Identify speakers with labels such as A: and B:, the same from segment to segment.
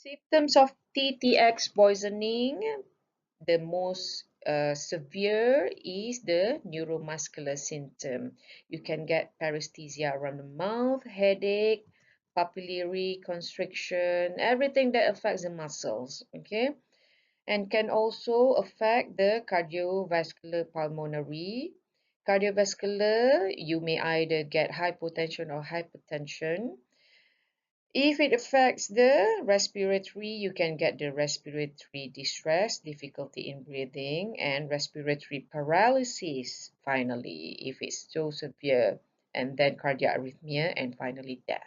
A: Symptoms of TTX poisoning, the most severe is the neuromuscular symptom. You can get paresthesia around the mouth, headache, papillary constriction, everything that affects the muscles, okay? And can also affect the cardiovascular pulmonary. Cardiovascular, you may either get hypotension or hypertension. If it affects the respiratory, you can get the respiratory distress, difficulty in breathing, and respiratory paralysis, finally, if it's so severe, and then cardiac arrhythmia, and finally death.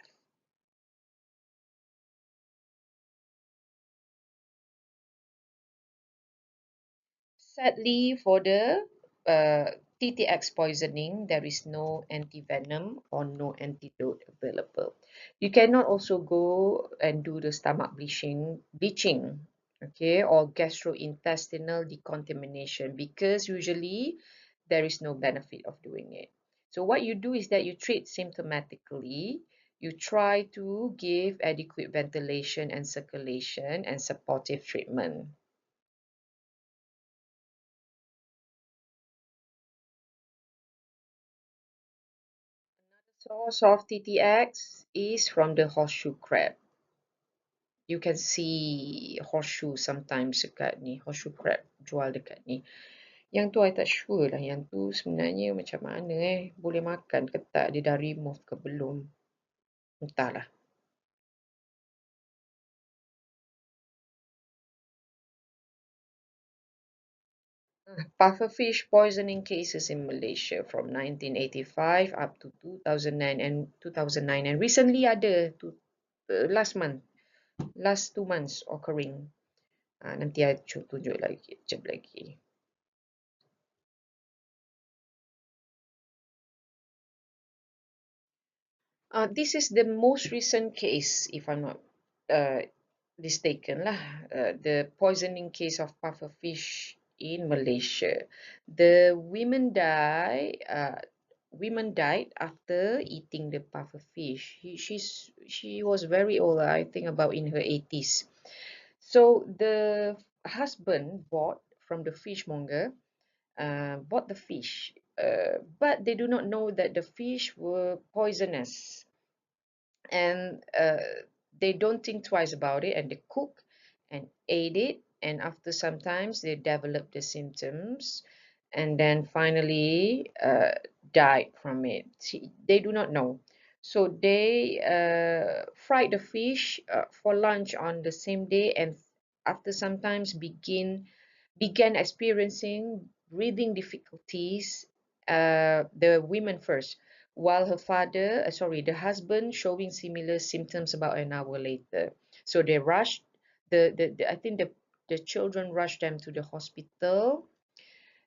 A: Sadly, for the TTX poisoning, there is no antivenom or no antidote available. You cannot also go and do the stomach bleaching, okay, or gastrointestinal decontamination because usually there is no benefit of doing it. So what you do is that you treat symptomatically. You try to give adequate ventilation and circulation and supportive treatment. Source of TTX is from the horseshoe crab. You can see horseshoe sometimes dekat ni, horseshoe crab jual dekat ni. Yang tu I tak sure lah, yang tu sebenarnya macam mana boleh makan ke tak, dia dah remove ke belum. Entahlah. Pufferfish poisoning cases in Malaysia from 1985 up to 2009 and recently ada last month, last 2 months occurring. Nanti I tunjuk lagi, jap lagi. This is the most recent case, if I'm not mistaken, lah. The poisoning case of pufferfish in Malaysia. The women died after eating the pufferfish. She was very old, I think about in her 80s. So the husband bought from the fishmonger, bought the fish, but they do not know that the fish were poisonous, and they don't think twice about it, and they cook and ate it, and after sometimes they develop the symptoms and then finally died from it. They do not know, so they fried the fish for lunch on the same day, and after sometimes began experiencing breathing difficulties, the women first, while her father, sorry, the husband showing similar symptoms about an hour later. So they rushed, I think the children rushed them to the hospital,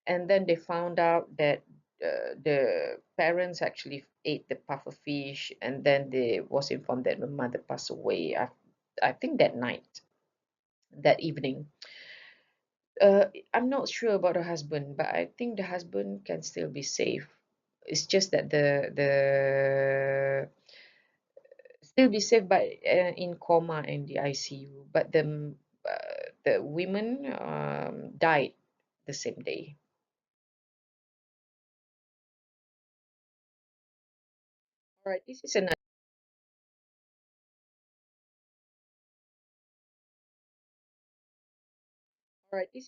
A: and then they found out that the parents actually ate the puffer fish, and then they was informed that the mother passed away, I think that night, that evening. I'm not sure about the husband, but I think the husband can still be safe. It's just that the still be safe, but in coma in the ICU. But the women died the same day. All right, this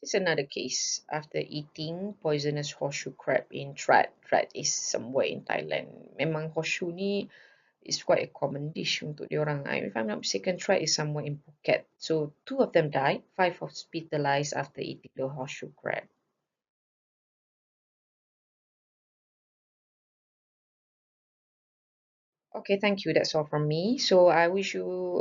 A: is another case after eating poisonous horseshoe crab in Trat. Trat is somewhere in Thailand. Memang horseshoe ni is quite a common dish untuk diorang. If I'm not mistaken, Trat is somewhere in Phuket. So 2 of them died, 5 hospitalized after eating the horseshoe crab. Okay, thank you. That's all from me. So I wish you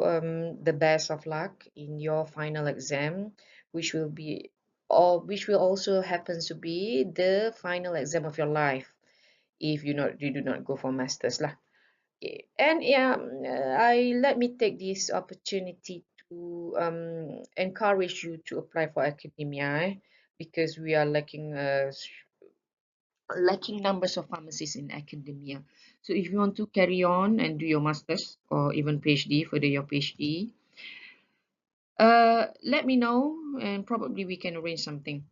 A: the best of luck in your final exam, which will be which will also happens to be the final exam of your life if you do not go for masters lah. Okay. And yeah, I let me take this opportunity to encourage you to apply for academia, because we are lacking numbers of pharmacists in academia. So if you want to carry on and do your masters or even PhD, further your PhD, Let me know, and probably we can arrange something.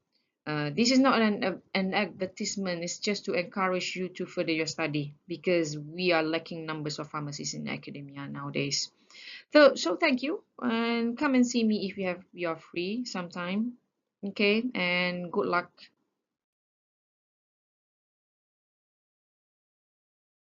A: This is not an advertisement, it's just to encourage you to further your study because we are lacking numbers of pharmacists in academia nowadays. So thank you, and come and see me if you are free sometime. Okay, and good luck